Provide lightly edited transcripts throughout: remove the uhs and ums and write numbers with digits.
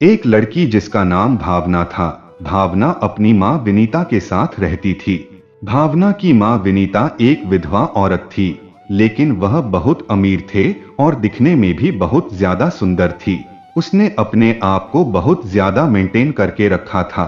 एक लड़की जिसका नाम भावना था। भावना अपनी माँ विनीता के साथ रहती थी। भावना की माँ विनीता एक विधवा औरत थी, लेकिन वह बहुत अमीर थे और दिखने में भी बहुत ज्यादा सुंदर थी। उसने अपने आप को बहुत ज्यादा मेंटेन करके रखा था।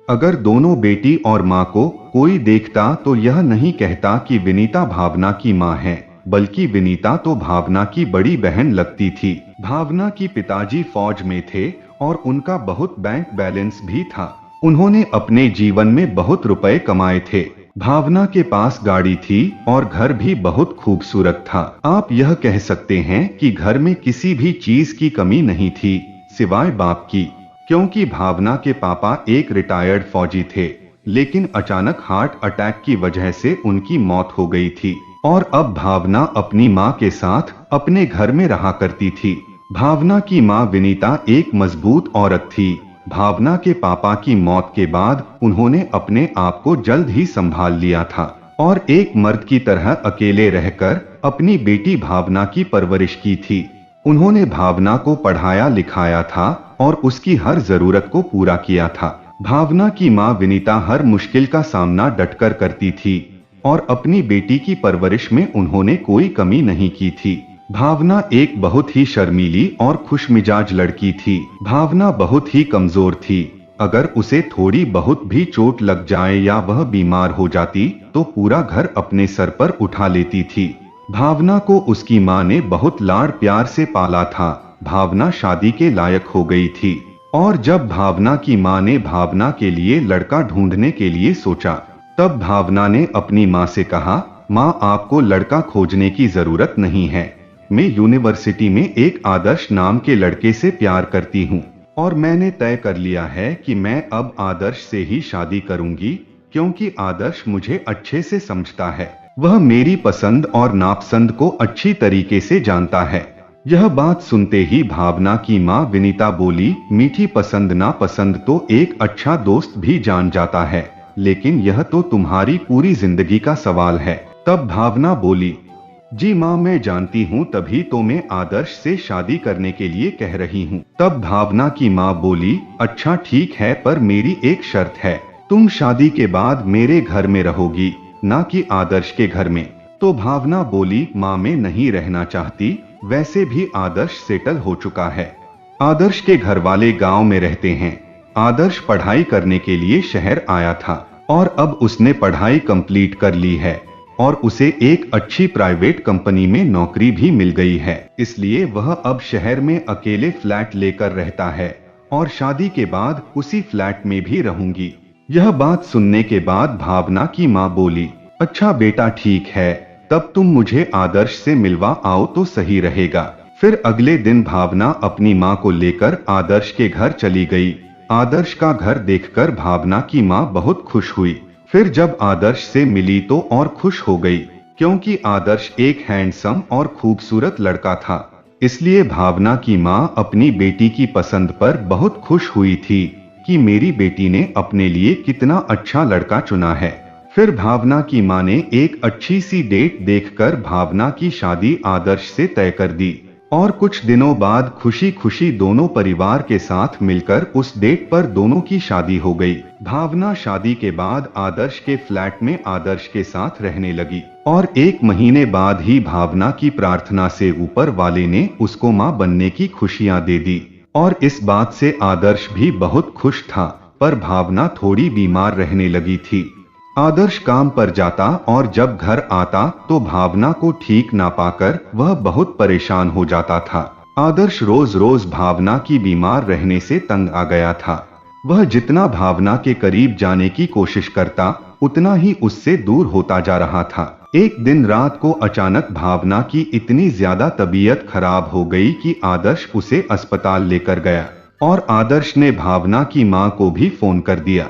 अगर दोनों बेटी और माँ को कोई देखता तो यह नहीं कहता कि विनीता भावना की माँ है, बल्कि विनीता तो भावना की बड़ी बहन लगती थी। भावना की पिताजी फौज में थे और उनका बहुत बैंक बैलेंस भी था। उन्होंने अपने जीवन में बहुत रुपए कमाए थे। भावना के पास गाड़ी थी और घर भी बहुत खूबसूरत था। आप यह कह सकते हैं कि घर में किसी भी चीज की कमी नहीं थी, सिवाय बाप की, क्योंकि भावना के पापा एक रिटायर्ड फौजी थे, लेकिन अचानक हार्ट अटैक की वजह से उनकी मौत हो गई थी और अब भावना अपनी माँ के साथ अपने घर में रहा करती थी। भावना की माँ विनीता एक मजबूत औरत थी। भावना के पापा की मौत के बाद उन्होंने अपने आप को जल्द ही संभाल लिया था और एक मर्द की तरह अकेले रहकर अपनी बेटी भावना की परवरिश की थी। उन्होंने भावना को पढ़ाया लिखाया था और उसकी हर जरूरत को पूरा किया था। भावना की माँ विनीता हर मुश्किल का सामना डटकर करती थी और अपनी बेटी की परवरिश में उन्होंने कोई कमी नहीं की थी। भावना एक बहुत ही शर्मीली और खुशमिजाज लड़की थी। भावना बहुत ही कमजोर थी। अगर उसे थोड़ी बहुत भी चोट लग जाए या वह बीमार हो जाती तो पूरा घर अपने सर पर उठा लेती थी। भावना को उसकी माँ ने बहुत लाड़ प्यार से पाला था। भावना शादी के लायक हो गई थी और जब भावना की माँ ने भावना के लिए लड़का ढूंढने के लिए सोचा, तब भावना ने अपनी माँ से कहा, माँ आपको लड़का खोजने की जरूरत नहीं है। मैं यूनिवर्सिटी में एक आदर्श नाम के लड़के से प्यार करती हूँ और मैंने तय कर लिया है कि मैं अब आदर्श से ही शादी करूंगी, क्योंकि आदर्श मुझे अच्छे से समझता है। वह मेरी पसंद और नापसंद को अच्छी तरीके से जानता है। यह बात सुनते ही भावना की माँ विनीता बोली, मीठी पसंद नापसंद तो एक अच्छा दोस्त भी जान जाता है, लेकिन यह तो तुम्हारी पूरी जिंदगी का सवाल है। तब भावना बोली, जी माँ मैं जानती हूँ, तभी तो मैं आदर्श से शादी करने के लिए कह रही हूँ। तब भावना की माँ बोली, अच्छा ठीक है, पर मेरी एक शर्त है, तुम शादी के बाद मेरे घर में रहोगी, ना कि आदर्श के घर में। तो भावना बोली, माँ मैं नहीं रहना चाहती, वैसे भी आदर्श सेटल हो चुका है। आदर्श के घर वाले गांव में रहते हैं। आदर्श पढ़ाई करने के लिए शहर आया था और अब उसने पढ़ाई कंप्लीट कर ली है और उसे एक अच्छी प्राइवेट कंपनी में नौकरी भी मिल गई है। इसलिए वह अब शहर में अकेले फ्लैट लेकर रहता है और शादी के बाद उसी फ्लैट में भी रहूंगी। यह बात सुनने के बाद भावना की माँ बोली, अच्छा बेटा ठीक है, तब तुम मुझे आदर्श से मिलवा आओ तो सही रहेगा। फिर अगले दिन भावना अपनी माँ को लेकर आदर्श के घर चली गई। आदर्श का घर देखकर भावना की माँ बहुत खुश हुई। फिर जब आदर्श से मिली तो और खुश हो गई, क्योंकि आदर्श एक हैंडसम और खूबसूरत लड़का था। इसलिए भावना की माँ अपनी बेटी की पसंद पर बहुत खुश हुई थी कि मेरी बेटी ने अपने लिए कितना अच्छा लड़का चुना है। फिर भावना की माँ ने एक अच्छी सी डेट देखकर भावना की शादी आदर्श से तय कर दी और कुछ दिनों बाद खुशी खुशी दोनों परिवार के साथ मिलकर उस डेट पर दोनों की शादी हो गई। भावना शादी के बाद आदर्श के फ्लैट में आदर्श के साथ रहने लगी और 1 महीने बाद ही भावना की प्रार्थना से ऊपर वाले ने उसको मां बनने की खुशियां दे दी और इस बात से आदर्श भी बहुत खुश था। पर भावना थोड़ी बीमार रहने लगी थी। आदर्श काम पर जाता और जब घर आता तो भावना को ठीक ना पाकर वह बहुत परेशान हो जाता था। आदर्श रोज रोज भावना की बीमार रहने से तंग आ गया था। वह जितना भावना के करीब जाने की कोशिश करता, उतना ही उससे दूर होता जा रहा था। एक दिन रात को अचानक भावना की इतनी ज्यादा तबीयत खराब हो गई कि आदर्श उसे अस्पताल लेकर गया और आदर्श ने भावना की माँ को भी फोन कर दिया।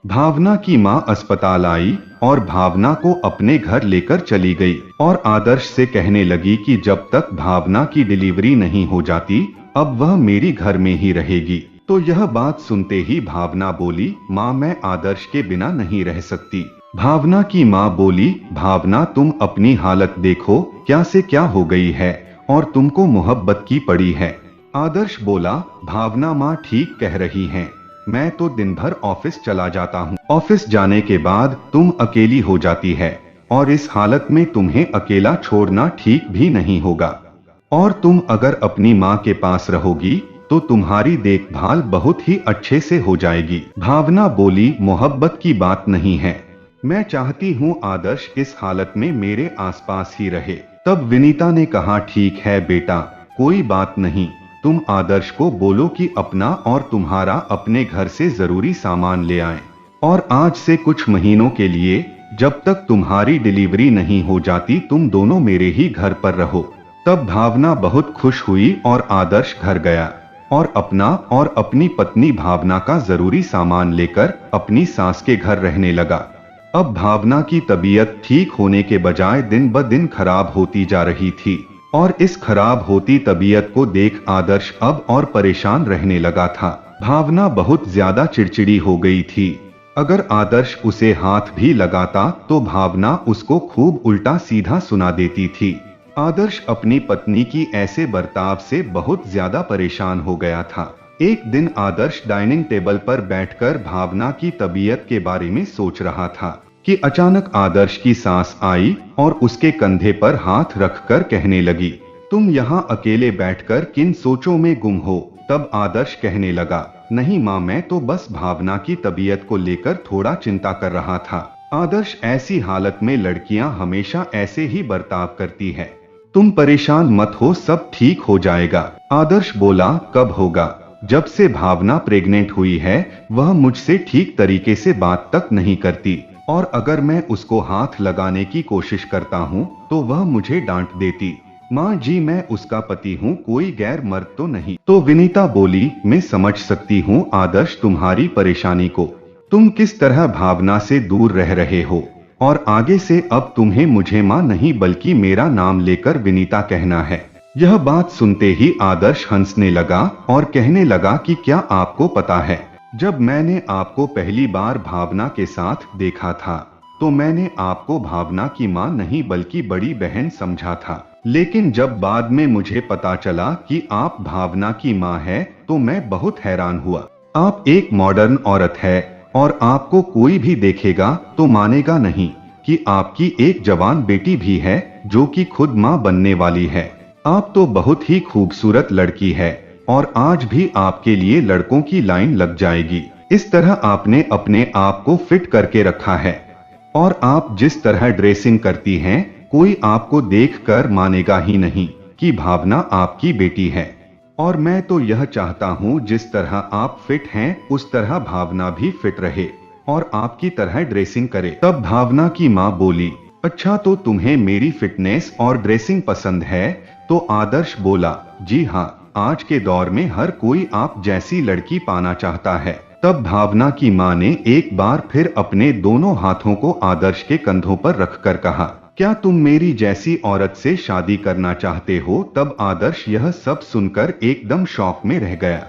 भावना की माँ अस्पताल आई और भावना को अपने घर लेकर चली गई और आदर्श से कहने लगी कि जब तक भावना की डिलीवरी नहीं हो जाती अब वह मेरी घर में ही रहेगी। तो यह बात सुनते ही भावना बोली, माँ मैं आदर्श के बिना नहीं रह सकती। भावना की माँ बोली, भावना तुम अपनी हालत देखो, क्या से क्या हो गई है और तुमको मोहब्बत की पड़ी है। आदर्श बोला, भावना माँ ठीक कह रही हैं। मैं तो दिन भर ऑफिस चला जाता हूँ। ऑफिस जाने के बाद तुम अकेली हो जाती है और इस हालत में तुम्हें अकेला छोड़ना ठीक भी नहीं होगा। और तुम अगर अपनी माँ के पास रहोगी तो तुम्हारी देखभाल बहुत ही अच्छे से हो जाएगी। भावना बोली, मोहब्बत की बात नहीं है, मैं चाहती हूँ आदर्श इस हालत में मेरे आसपास ही रहे। तब विनीता ने कहा, ठीक है बेटा, कोई बात नहीं, तुम आदर्श को बोलो कि अपना और तुम्हारा अपने घर से जरूरी सामान ले आए और आज से कुछ महीनों के लिए, जब तक तुम्हारी डिलीवरी नहीं हो जाती, तुम दोनों मेरे ही घर पर रहो। तब भावना बहुत खुश हुई और आदर्श घर गया और अपना और अपनी पत्नी भावना का जरूरी सामान लेकर अपनी सास के घर रहने लगा। अब भावना की तबीयत ठीक होने के बजाय दिन ब दिन खराब होती जा रही थी और इस खराब होती तबीयत को देख आदर्श अब और परेशान रहने लगा था। भावना बहुत ज्यादा चिड़चिड़ी हो गई थी। अगर आदर्श उसे हाथ भी लगाता तो भावना उसको खूब उल्टा सीधा सुना देती थी। आदर्श अपनी पत्नी की ऐसे बर्ताव से बहुत ज्यादा परेशान हो गया था। एक दिन आदर्श डाइनिंग टेबल पर बैठकर भावना की तबीयत के बारे में सोच रहा था कि अचानक आदर्श की सास आई और उसके कंधे पर हाथ रखकर कहने लगी, तुम यहाँ अकेले बैठकर किन सोचों में गुम हो। तब आदर्श कहने लगा, नहीं माँ, मैं तो बस भावना की तबीयत को लेकर थोड़ा चिंता कर रहा था। आदर्श, ऐसी हालत में लड़कियां हमेशा ऐसे ही बर्ताव करती है, तुम परेशान मत हो, सब ठीक हो जाएगा। आदर्श बोला, कब होगा? जब से भावना प्रेग्नेंट हुई है वह मुझसे ठीक तरीके से बात तक नहीं करती और अगर मैं उसको हाथ लगाने की कोशिश करता हूँ तो वह मुझे डांट देती। माँ जी, मैं उसका पति हूँ, कोई गैर मर्द तो नहीं। तो विनीता बोली, मैं समझ सकती हूँ आदर्श तुम्हारी परेशानी को, तुम किस तरह भावना से दूर रह रहे हो और आगे से अब तुम्हें मुझे माँ नहीं बल्कि मेरा नाम लेकर विनीता कहना है। यह बात सुनते ही आदर्श हंसने लगा और कहने लगा कि क्या आपको पता है, जब मैंने आपको पहली बार भावना के साथ देखा था तो मैंने आपको भावना की माँ नहीं बल्कि बड़ी बहन समझा था, लेकिन जब बाद में मुझे पता चला कि आप भावना की माँ है तो मैं बहुत हैरान हुआ। आप एक मॉडर्न औरत है और आपको कोई भी देखेगा तो मानेगा नहीं कि आपकी एक जवान बेटी भी है जो कि खुद माँ बनने वाली है। आप तो बहुत ही खूबसूरत लड़की है और आज भी आपके लिए लड़कों की लाइन लग जाएगी। इस तरह आपने अपने आप को फिट करके रखा है और आप जिस तरह ड्रेसिंग करती हैं, कोई आपको देखकर मानेगा ही नहीं कि भावना आपकी बेटी है। और मैं तो यह चाहता हूँ जिस तरह आप फिट हैं उस तरह भावना भी फिट रहे और आपकी तरह ड्रेसिंग करे। तब भावना की माँ बोली, अच्छा तो तुम्हें मेरी फिटनेस और ड्रेसिंग पसंद है? तो आदर्श बोला, जी हाँ, आज के दौर में हर कोई आप जैसी लड़की पाना चाहता है। तब भावना की माँ ने एक बार फिर अपने दोनों हाथों को आदर्श के कंधों पर रखकर कहा, क्या तुम मेरी जैसी औरत से शादी करना चाहते हो? तब आदर्श यह सब सुनकर एकदम शॉक में रह गया।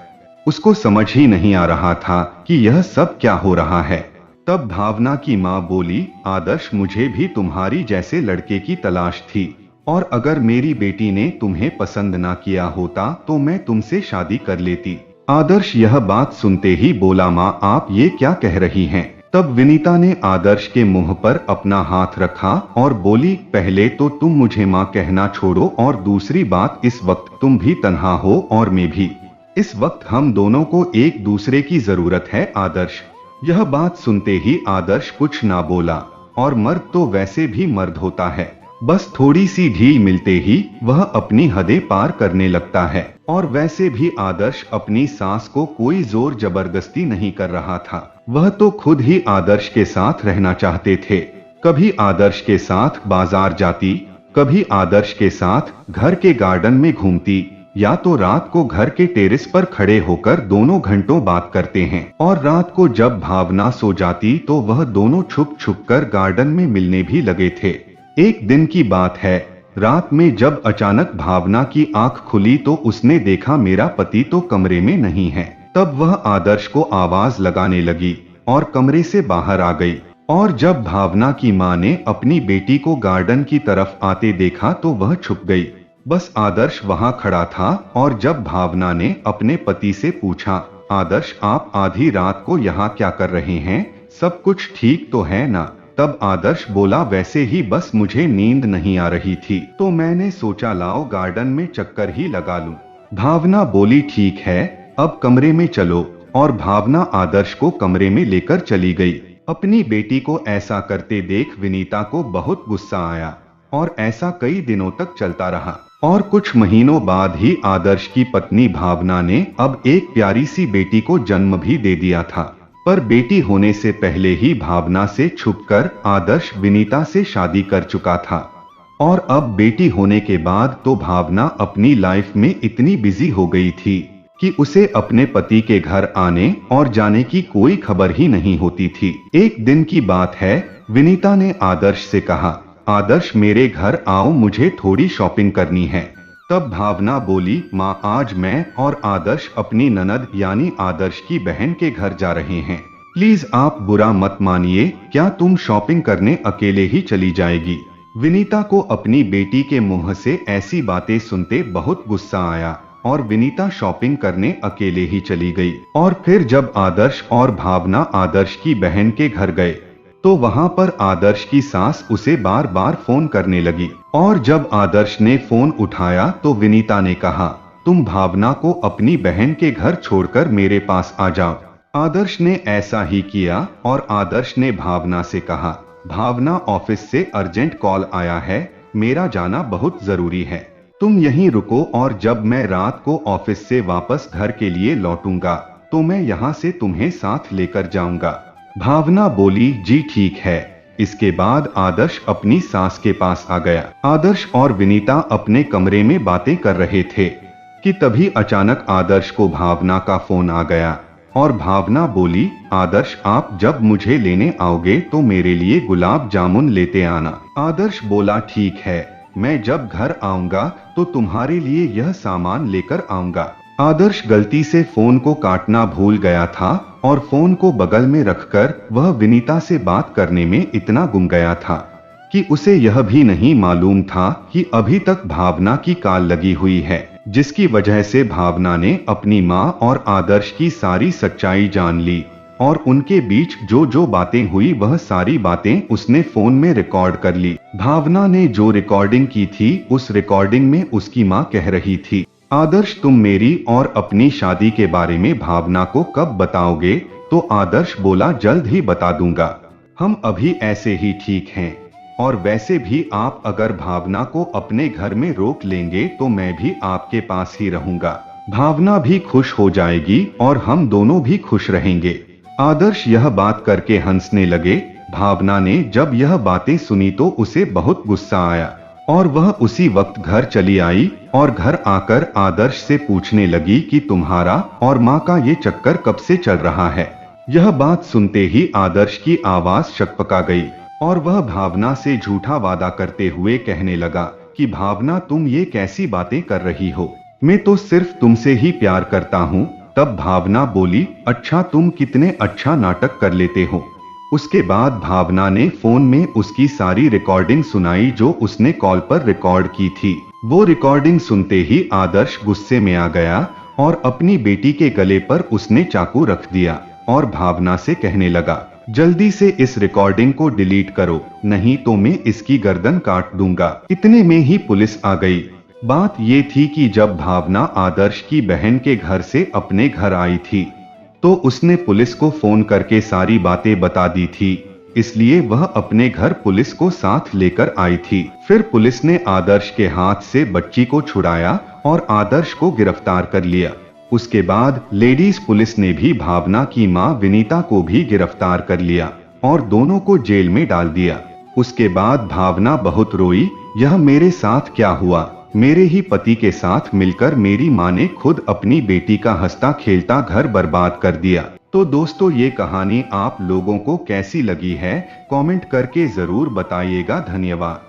उसको समझ ही नहीं आ रहा था कि यह सब क्या हो रहा है। तब भावना की माँ बोली, आदर्श, मुझे भी तुम्हारी जैसे लड़के की तलाश थी और अगर मेरी बेटी ने तुम्हें पसंद ना किया होता तो मैं तुमसे शादी कर लेती। आदर्श यह बात सुनते ही बोला, माँ आप ये क्या कह रही हैं? तब विनीता ने आदर्श के मुंह पर अपना हाथ रखा और बोली, पहले तो तुम मुझे माँ कहना छोड़ो और दूसरी बात, इस वक्त तुम भी तन्हा हो और मैं भी। इस वक्त हम दोनों को एक दूसरे की जरूरत है आदर्श। यह बात सुनते ही आदर्श कुछ ना बोला और मर्द तो वैसे भी मर्द होता है, बस थोड़ी सी ढील मिलते ही वह अपनी हदें पार करने लगता है। और वैसे भी आदर्श अपनी सास को कोई जोर जबरदस्ती नहीं कर रहा था, वह तो खुद ही आदर्श के साथ रहना चाहते थे। कभी आदर्श के साथ बाजार जाती, कभी आदर्श के साथ घर के गार्डन में घूमती, या तो रात को घर के टेरेस पर खड़े होकर दोनों घंटों बात करते हैं। और रात को जब भावना सो जाती तो वह दोनों छुप छुप कर गार्डन में मिलने भी लगे थे। एक दिन की बात है, रात में जब अचानक भावना की आंख खुली तो उसने देखा मेरा पति तो कमरे में नहीं है। तब वह आदर्श को आवाज लगाने लगी और कमरे से बाहर आ गई। और जब भावना की माँ ने अपनी बेटी को गार्डन की तरफ आते देखा तो वह छुप गई। बस आदर्श वहां खड़ा था और जब भावना ने अपने पति से पूछा, आदर्श आप आधी रात को यहाँ क्या कर रहे हैं, सब कुछ ठीक तो है ना? तब आदर्श बोला, वैसे ही बस मुझे नींद नहीं आ रही थी तो मैंने सोचा लाओ गार्डन में चक्कर ही लगा लूं। भावना बोली, ठीक है अब कमरे में चलो, और भावना आदर्श को कमरे में लेकर चली गई। अपनी बेटी को ऐसा करते देख विनीता को बहुत गुस्सा आया और ऐसा कई दिनों तक चलता रहा। और कुछ महीनों बाद ही आदर्श की पत्नी भावना ने अब एक प्यारी सी बेटी को जन्म भी दे दिया था। पर बेटी होने से पहले ही भावना से छुपकर आदर्श विनीता से शादी कर चुका था। और अब बेटी होने के बाद तो भावना अपनी लाइफ में इतनी बिजी हो गई थी कि उसे अपने पति के घर आने और जाने की कोई खबर ही नहीं होती थी। एक दिन की बात है, विनीता ने आदर्श से कहा, आदर्श मेरे घर आओ, मुझे थोड़ी शॉपिंग करनी है। तब भावना बोली, माँ आज मैं और आदर्श अपनी ननद यानी आदर्श की बहन के घर जा रहे हैं, प्लीज आप बुरा मत मानिए, क्या तुम शॉपिंग करने अकेले ही चली जाएगी? विनीता को अपनी बेटी के मुंह से ऐसी बातें सुनते बहुत गुस्सा आया और विनीता शॉपिंग करने अकेले ही चली गई। और फिर जब आदर्श और भावना आदर्श की बहन के घर गए तो वहां पर आदर्श की सास उसे बार बार फोन करने लगी। और जब आदर्श ने फोन उठाया तो विनीता ने कहा, तुम भावना को अपनी बहन के घर छोड़कर मेरे पास आ जाओ। आदर्श ने ऐसा ही किया और आदर्श ने भावना से कहा, भावना ऑफिस से अर्जेंट कॉल आया है, मेरा जाना बहुत जरूरी है, तुम यहीं रुको और जब मैं रात को ऑफिस से वापस घर के लिए लौटूंगा तो मैं यहाँ से तुम्हें साथ लेकर जाऊंगा। भावना बोली, जी ठीक है। इसके बाद आदर्श अपनी सास के पास आ गया। आदर्श और विनीता अपने कमरे में बातें कर रहे थे कि तभी अचानक आदर्श को भावना का फोन आ गया और भावना बोली, आदर्श आप जब मुझे लेने आओगे तो मेरे लिए गुलाब जामुन लेते आना। आदर्श बोला, ठीक है, मैं जब घर आऊंगा तो तुम्हारे लिए यह सामान लेकर आऊंगा। आदर्श गलती से फोन को काटना भूल गया था और फोन को बगल में रखकर वह विनीता से बात करने में इतना गुम गया था कि उसे यह भी नहीं मालूम था कि अभी तक भावना की कॉल लगी हुई है, जिसकी वजह से भावना ने अपनी माँ और आदर्श की सारी सच्चाई जान ली और उनके बीच जो जो बातें हुई वह सारी बातें उसने फोन में रिकॉर्ड कर ली। भावना ने जो रिकॉर्डिंग की थी उस रिकॉर्डिंग में उसकी माँ कह रही थी, आदर्श तुम मेरी और अपनी शादी के बारे में भावना को कब बताओगे? तो आदर्श बोला, जल्द ही बता दूंगा, हम अभी ऐसे ही ठीक हैं और वैसे भी आप अगर भावना को अपने घर में रोक लेंगे तो मैं भी आपके पास ही रहूंगा, भावना भी खुश हो जाएगी और हम दोनों भी खुश रहेंगे। आदर्श यह बात करके हंसने लगे। भावना ने जब यह बातें सुनी तो उसे बहुत गुस्सा आया और वह उसी वक्त घर चली आई और घर आकर आदर्श से पूछने लगी कि तुम्हारा और माँ का ये चक्कर कब से चल रहा है। यह बात सुनते ही आदर्श की आवाज शकपका गई और वह भावना से झूठा वादा करते हुए कहने लगा कि भावना तुम ये कैसी बातें कर रही हो, मैं तो सिर्फ तुमसे ही प्यार करता हूँ। तब भावना बोली, अच्छा तुम कितने अच्छा नाटक कर लेते हो। उसके बाद भावना ने फोन में उसकी सारी रिकॉर्डिंग सुनाई जो उसने कॉल पर रिकॉर्ड की थी। वो रिकॉर्डिंग सुनते ही आदर्श गुस्से में आ गया और अपनी बेटी के गले पर उसने चाकू रख दिया और भावना से कहने लगा, जल्दी से इस रिकॉर्डिंग को डिलीट करो, नहीं तो मैं इसकी गर्दन काट दूंगा। इतने में ही पुलिस आ गई। बात ये थी कि जब भावना आदर्श की बहन के घर से अपने घर आई थी तो उसने पुलिस को फोन करके सारी बातें बता दी थी, इसलिए वह अपने घर पुलिस को साथ लेकर आई थी। फिर पुलिस ने आदर्श के हाथ से बच्ची को छुड़ाया और आदर्श को गिरफ्तार कर लिया। उसके बाद लेडीज पुलिस ने भी भावना की मां विनीता को भी गिरफ्तार कर लिया और दोनों को जेल में डाल दिया। उसके बाद भावना बहुत रोई, यह मेरे साथ क्या हुआ, मेरे ही पति के साथ मिलकर मेरी मां ने खुद अपनी बेटी का हंसता खेलता घर बर्बाद कर दिया। तो दोस्तों ये कहानी आप लोगों को कैसी लगी है कमेंट करके जरूर बताइएगा। धन्यवाद।